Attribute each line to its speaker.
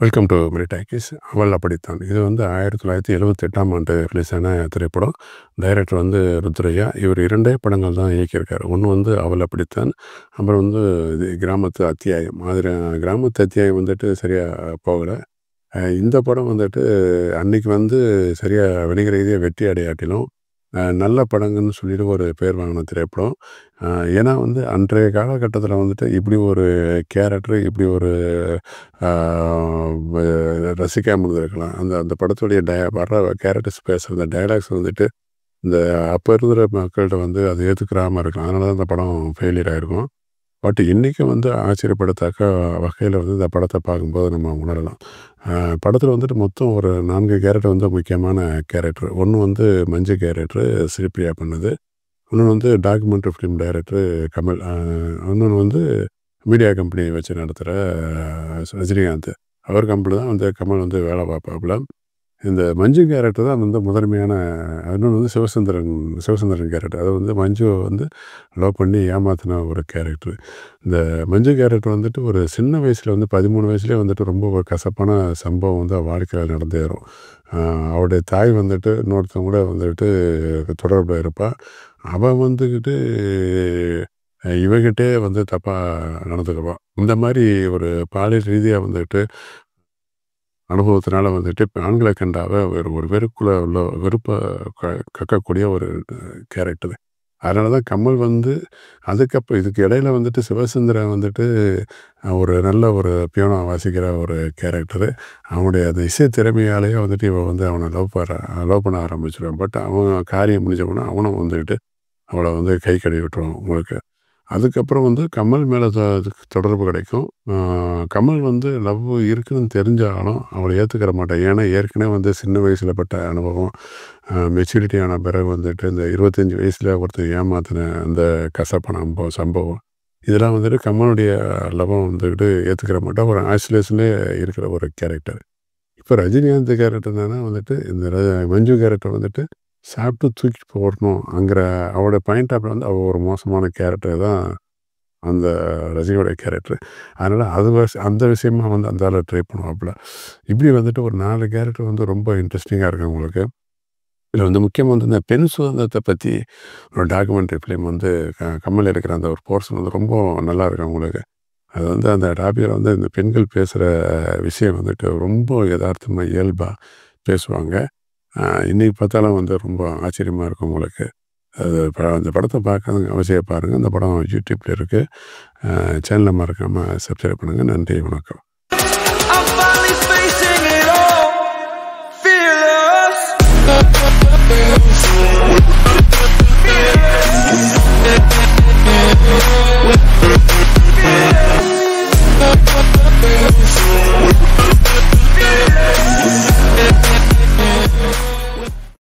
Speaker 1: Welcome to மெரிடாக்கிஸ். அவள் அப்படித்தான். இது வந்து 1978ஆம் ஆண்டு ரிலீஸ் ஆன திரைப்படம். டைரக்டர் வந்து ருத்ரையா. இவர் 2 படங்கள் தான் இயக்கியிருக்காரு. ஒன்று வந்து அவள் அப்படித்தான். அப்புறம் வந்து இது கிராமத்து அத்தியாயம். அதில் கிராமத்து அத்தியாயம் வந்துட்டு சரியாக போகலை. இந்த படம் வந்துட்டு அன்னைக்கு வந்து சரியாக வணிக ரீதியாக வெற்றி அடையாட்டிலும் நல்ல படங்கள்னு சொல்லிட்டு ஒரு பேர் வாங்கின திரைப்படம். ஏன்னா வந்து அன்றைய காலகட்டத்தில் வந்துட்டு இப்படி ஒரு கேரக்டர் இப்படி ஒரு ரசிக்காமல் இருந்திருக்கலாம். அந்த அந்த படத்துடைய வர்ற கேரக்டர்ஸ் பேசுகிற டைலாக்ஸ் வந்துட்டு இந்த அப்போ இருக்கிற மக்கள்கிட்ட வந்து அதை ஏற்றுக்கிறாமல் இருக்கலாம். அதனால தான் அந்த படம் ஃபெயிலியர் ஆகிருக்கும். பட் இன்றைக்கும் வந்து ஆச்சரியப்படத்தக்க வகையில் வந்து இந்த படத்தை பார்க்கும்போது நம்ம உணரலாம். படத்தில் வந்துட்டு மொத்தம் ஒரு 4 கேரக்டர் வந்து முக்கியமான கேரக்டர். ஒன்று வந்து மஞ்சு கேரக்டரு ஸ்ரீபிரியா பண்ணுது. இன்னொன்று வந்து டாக்குமெண்ட்ரி ஃபிலிம் டைரக்டரு கமல். இன்னொன்று வந்து மீடியா கம்பெனி வச்சு நடத்துகிற ரஜினிகாந்த். அவர் கம்பெனி தான் வந்து கமல் வந்து வேலை பார்ப்பாப்புல. இந்த மஞ்சு கேரக்டர் தான் வந்து முதன்மையான. இன்னொன்று வந்து சிவசந்திரன் கேரக்டர். அது வந்து மஞ்சுவை வந்து லவ் பண்ணி ஏமாத்தின ஒரு கேரக்டர். இந்த மஞ்சு கேரக்டர் வந்துட்டு ஒரு சின்ன வயசில் வந்து 13 வயசுலேயே வந்துட்டு ரொம்ப ஒரு கசப்பான சம்பவம் வந்து வாழ்க்கையில் நடந்தேறும். அவருடைய தாய் வந்துட்டு இன்னொருத்தவங்க கூட வந்துட்டு தொடர்பில் இருப்பாள். அவன் வந்துக்கிட்டு இவகிட்டே வந்து தப்பாக நடந்துக்குவான். இந்த மாதிரி ஒரு பாலியல் ரீதியாக வந்துட்டு அனுபவத்தினால வந்துட்டு ஆண்களை கண்டாவே ஒரு வெறுக்குள்ள உள்ள வெறுப்பை கக்கக்கூடிய ஒரு கேரக்டர். அதனால தான் கமல் வந்து அதுக்கப்புறம் இதுக்கு இடையில வந்துட்டு சிவசந்திரன் வந்துட்டு ஒரு நல்ல ஒரு பியானோ வாசிக்கிற ஒரு கேரக்டரு. அவனுடைய அந்த இசை திறமையாலேயே வந்துட்டு இவன் வந்து அவனை லவ் பண்ண ஆரம்பிச்சிடுவான். பட் அவன் காரியம் முடிஞ்சவொன்னே அவனும் வந்துக்கிட்டு அவளை வந்து கை கழுவி விட்டுருவான் உங்களுக்கு. அதுக்கப்புறம் வந்து கமல் மேலே தொடர்பு கிடைக்கும். கமல் வந்து லவ் இருக்குதுன்னு தெரிஞ்சாலும் அவளை ஏற்றுக்கிற மாட்டான். ஏன்னா ஏற்கனவே வந்து சின்ன வயசில் பட்ட அனுபவம், மெச்சூரிட்டி ஆன பிறகு வந்துட்டு இந்த 25 வயசில் ஒருத்தர் ஏமாத்தின அந்த கசப்பான சம்பவம் இதெல்லாம் வந்துட்டு கமலுடைய லவம் வந்துக்கிட்டு ஏற்றுக்கிற மாட்டான். ஒரு ஐசோலேஷன்லேயே இருக்கிற ஒரு கேரக்டர். இப்போ ரஜினிகாந்த் கேரக்டர் என்னன்னா வந்துட்டு இந்த மஞ்சு கேரக்டர் வந்துட்டு சாப்பிட்டு தூக்கி போடணுங்கிற அவரோட பாயிண்ட் ஆஃப் வந்து அவள் ஒரு மோசமான கேரக்டர் தான் அந்த ரஜினியோடைய கேரக்டர். அதனால் அந்த விஷயமா வந்து அந்த ஆளை ட்ரை பண்ணுவாப்புல. இப்படி வந்துட்டு ஒரு 4 கேரக்டர் வந்து ரொம்ப இன்ட்ரெஸ்டிங்காக இருக்குது உங்களுக்கு. இதில் வந்து முக்கியமாக வந்து இந்த பெண் சுதந்திரத்தை பற்றி ஒரு டாக்குமெண்ட்ரி ஃபிலிம் வந்து கமல் எடுக்கிற அந்த ஒரு போர்ஷன் வந்து ரொம்ப நல்லா இருக்கும் உங்களுக்கு. அது வந்து அந்த டாபியில் வந்து இந்த பெண்கள் பேசுகிற விஷயம் வந்துட்டு ரொம்ப யதார்த்தமாக இயல்பாக பேசுவாங்க. இன்றைக்கி பார்த்தாலும் வந்து ரொம்ப ஆச்சரியமாக இருக்கும் உங்களுக்கு. அது அந்த படத்தை பார்க்காதவங்க அவசியம் பாருங்கள். அந்த படம் யூடியூப்பில் இருக்குது. சேனலை மறக்காமல் சப்ஸ்கிரைப் பண்ணுங்கள். நன்றி, வணக்கம்.